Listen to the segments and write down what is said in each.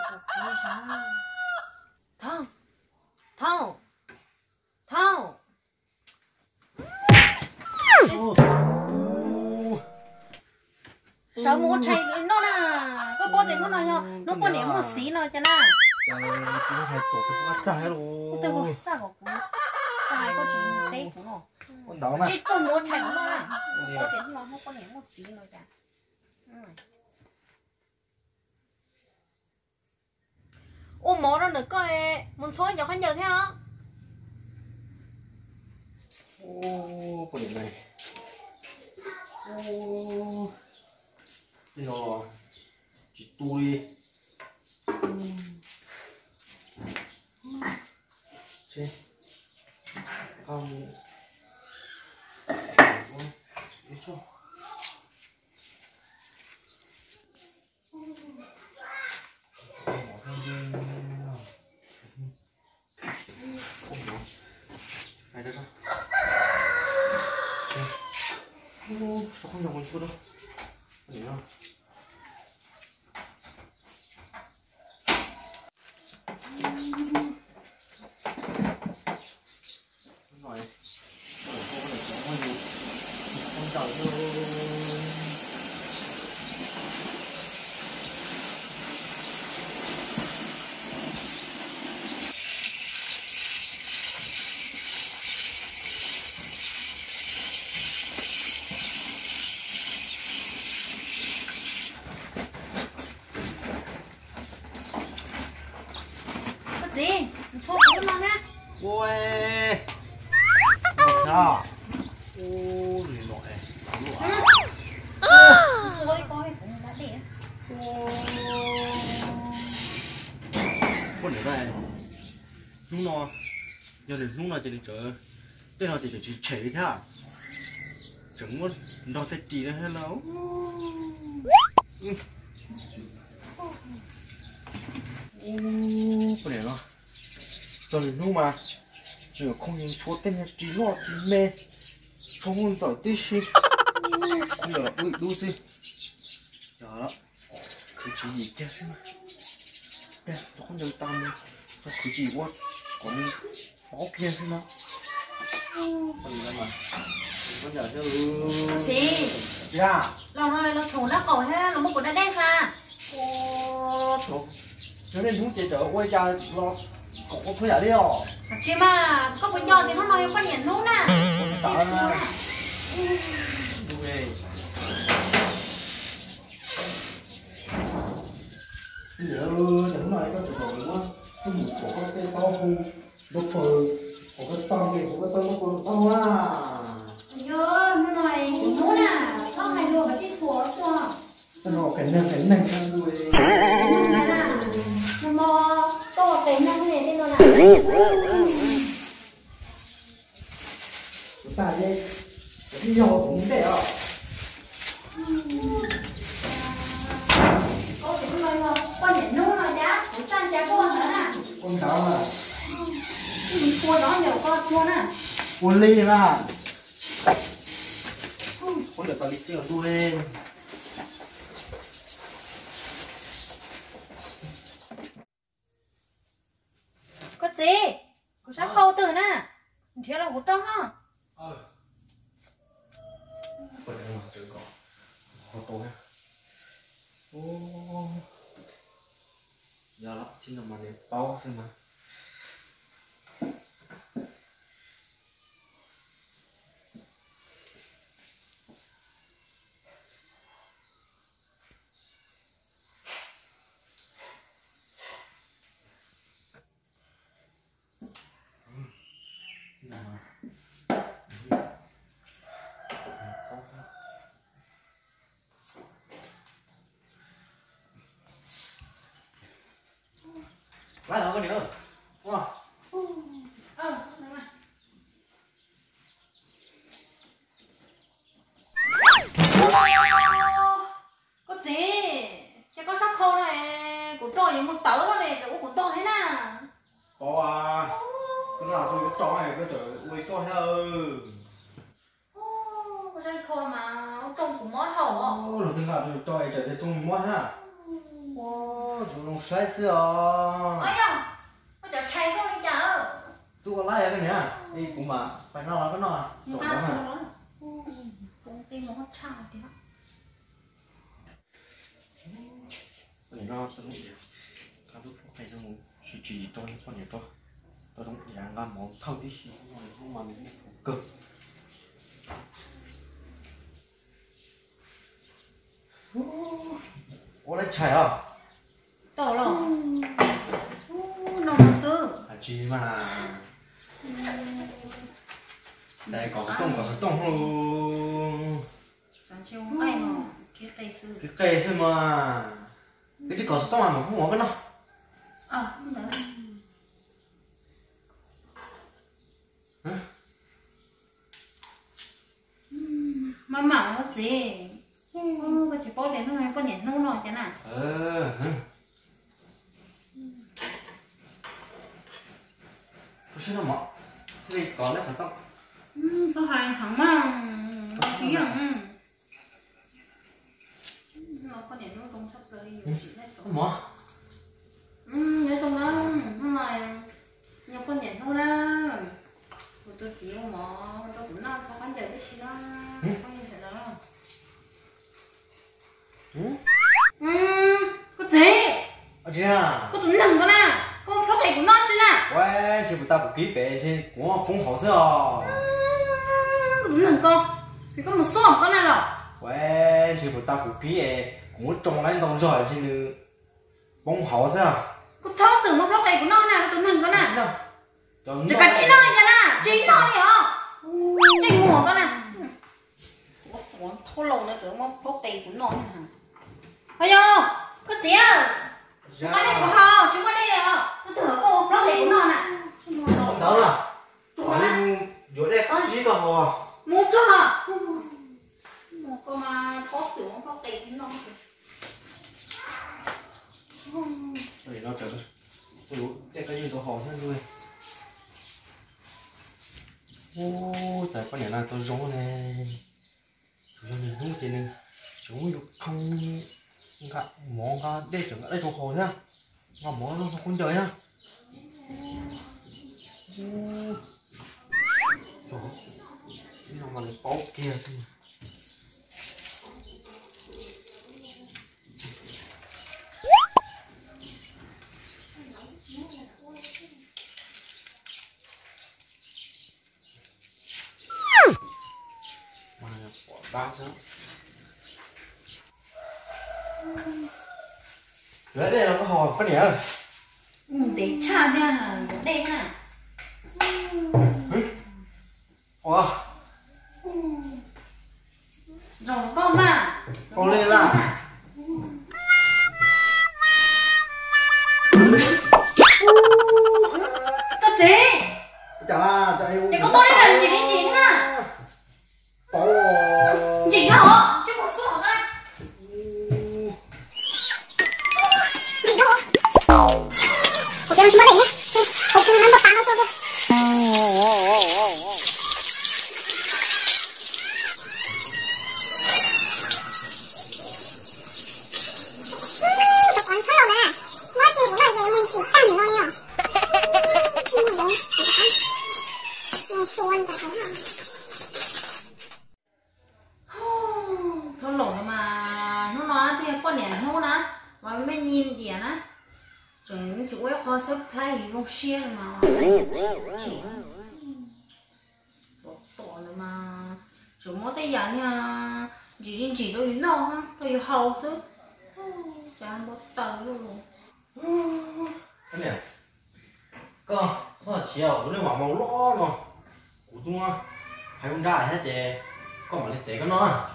Ôi sao? Thao, thao, thao. Sao mua chạy nó nè, có bao tiền nó nào nó có niệm một xí nó cho nè. Trời ơi, chúng hay tổ cái quá trái luôn. Tôi vừa sao có cú, trái có chuyện té của nó. Con đó mà. Cái con mua chạy nó nè, có tiền nó không có niệm một xí nó chả. Ôm mỏ nó nữa coi, muốn xói cho con giờ thế hả? Ô, con điểm này. Ô, bây giờ chỉ tôi trên không đi cho phải được không? Sao không dùng mình chưa đâu? Để không? Rồi, không chở Gì? Thôi cái nó nha. ôi à ô gì nọ này Thôi coi cũng đã để. con này đây lúc nào giờ đến lúc nào chỉ đi chợ tên nào thì chỉ chế thế à chẳng muốn đo tay chỉ là hay là con này nó giờ đến lúc mà giờ không nhìn số tên là chỉ lo chỉ mê không muốn giỏi tí xí không giờ là đu xí đó cứ chỉ gì kia xem đây tôi không nhớ tao cho cứ chỉ quá còn phó kia xem nào còn gì mà con giờ cho Gì? dạ Lòng rồi nó thổ nó cổ thế nó một của đã đen ha. ô trời cho nên đúng chị chở quay ra lo có thuê ở đây rồi Chị mà có với nhau thì nó nói quan điểm đúng nè. tạo ra đúng rồi giờ những này có thể nói quá cái gì của cái cây to không đốt phở của cái to kia của cái to nó còn to à Nhớ nó nói đúng nè, không hay đồ phải đi thua cho. nó cái này sang đuôi Nó mò to cái năng này lên rồi nè. chúng ta đi đi nhỏ cũng thế à Cô thì nói là quan điểm đúng rồi chá, cũng sang chá con nữa nè. con đó mà Cua đó nhiều con cua nè. con ly mà con được tao đi xíu đuôi Có gì? Có sao khâu từ nè. Thế là hút trong ha. Còn đây là chơi cỏ có tối ô giờ lắm chính là mà để bao xem mà lại nó cái nữa wow có gì? Chứ có sắc khô này của trò như một tớ đó này rồi của to thế nào? có à cái nào tôi cái chó này cái trời ui có heo Có sao khô mà ông trông của món hầu à? rồi cái nào tôi cho này trời trông mót ha wow Nó xoay xưa. Ôi không, có chở chay không đi chở. Tôi có lái cái nhá. Đi cũng mà phải nó cái nó. Trộn đó mà. Cũng tim nó chào thì đó. Để nó tôi đúng vậy. Các lúc phải nó muốn chỉ cho những con này thôi. Tôi đúng dạng ngon món thâu tí xíu nhưng mà mình cực. Ủa lấy chảy à? Tổ lò. Nó nó sư. À chi mà. Đây có số tông luôn. Sáng chiều ai mà cái cây sư. Cái cây xem mà. Cái chỉ có số tông mà không có cái nào. À, không đấy. Mà mỏng nó gì? Có chỉ có tiền thôi, có nhện nâu nọ chứ nào? Có chứ nào mà. Thế thì có lấy số tông. Có hàng hẳn mà. Khí hẳn. Nó có nhện nâu trong sắp tới chỉ hết số. Không mà. Nhớ trong đó, nhưng mà nhiều con nhện nâu đó. Tôi chỉ mà tôi cũng non sau bán giờ cái gì đó. Không như thế đó. Có gì? À chị à. Có tụi nằng con à? Con nó thầy cũng non chứ nè.喂，这不打不给白，这我封好事哦。Có tụi nằng con. Thì có một số không con nào rồi.喂，这不打不给，我种来弄rồi这个封好事啊。Có cho tưởng một nó thầy cũng non nè, có tụi nằng con à? Chỉ cả chị non này cả nè, chị non đi hả? Chị ngủ con nè. Ủa, thô lâu nữa rồi mà nó thầy cũng non hả? Ôi vô, có gì à? Chúng ta đây có hò, chúng ta đây là tôi thử cô nó thầy cũng non à? Đâu là? Hỏi lên chỗ đây có gì cả hò? Mua cho hả? Một con mà có chữ nó thầy cũng non. Để nó trở tôi đây cái gì tôi hò thế rồi. Ô, tại con này là tôi giống này. Rồi mình không chỉ nên chúng được không gạ món gạ đây chẳng gạ đây thuộc hồ nhá. Ngọc món nó không con trời nhá. Trời ơi, nó mà lại bóp kia xem. Ba sao? Đấy đây là cái hồ có đĩa. Để cha đi à, đây nè. Ủa? Rồi con mà. Con lên à? Cái gì? Chả là chạy. Vậy con tôi đi làm gì đi chín à? Chị hả? Chứ một số hả đây? Ủa cho nó xuống đây nhé. Ủa cho nó phá nó cho kìa. Chụp ảnh khá lâu nè. Nó chỉ cũng là về mình chỉ tạm thôi nhỉ. Nhưng mà đấy, nó xuân cả thấy không? Thôi lỗi mà nó nói thì con nền không nè mà mới nhìn kìa nè chúng chú ấy có supply nó share mà chỉ tổ nữa mà chú mỗi tay giờ nha chỉ đôi nó ha tôi hầu sức chán bớt tờ luôn Cái này cơ sao chỉ ở cái màu màu ló mà của tôi hay không ra hết chị có mà lên té cái nó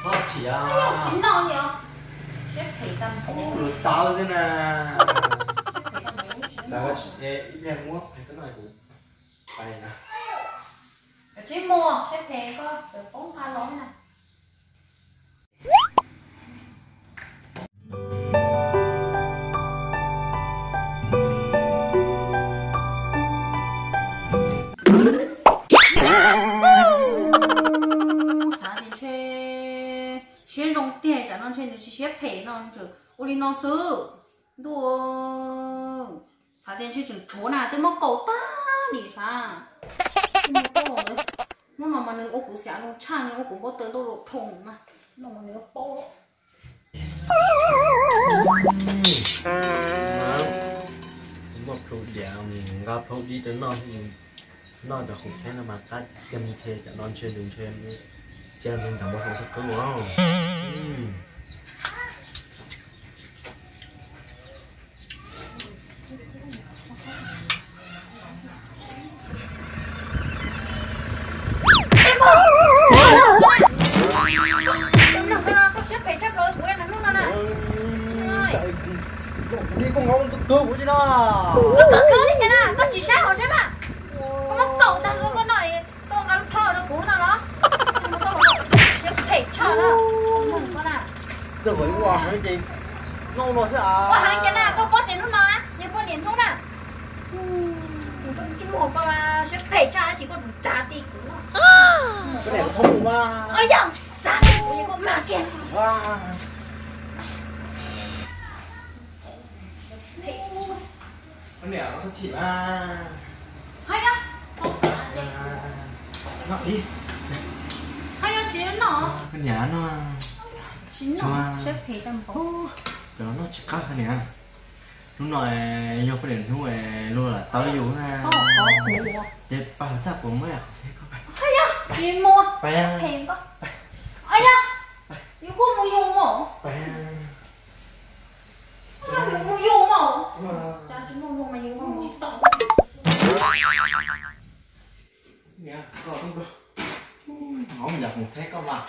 nó chỉ à chín đâu nhỉ xếp thầy tâm rồi tao thế nè đã chỉ ít em mua hay cái này cũng phải nè chứ mua xếp thầy có được 4-5 lỗi nè xếp rong tiền trả nó trên được xếp thẻ nó chứ uli nó sư đùa sao tiền chỉ chừng chỗ nào tôi mong cầu ta đi sao nó mà nó cũng sẽ nó chăn nó cũng có tới đâu độ thùng mà nó mà nó bố một số dạo gặp hậu đi tới nóจะคงแค่นมากัดกันเทจะนอนเชนดึงเชนนี่เจ้าเป็นทำว่าเขาสักครั้งว้าวđi con ngón tôi cưa của chứ nó có cưa đi nha nè có chỉ sao rồi mà có móc cầu ta có nói con ăn thơ nó cũ nào đó nó có một sẽ phải cho đó không có nè tôi phải qua cái gì nó sẽ qua hàng cái nè có tiền nó nè nhưng có tiền không nè chúng một mà sẽ phải cho chỉ có đủ trả tiền của cái này không mà ơi dòng trả tiền của những con mà kìa cái này nó sẽ chỉ là hay á nó đi hay á chỉ nó cái nhà nó chính nó sẽ phải tầm bộ cho nó chỉ có cái này lúc này vô cái điện lúc này luôn là tới vô ha chị bao chắc cũng mới thế có phải hay á chị mua thèm có ai á yêu cô mua dùng mà mua dùng mà cha chúng mua dùng mà dùng mà mua tổng nha có không có không giặt một thế có mà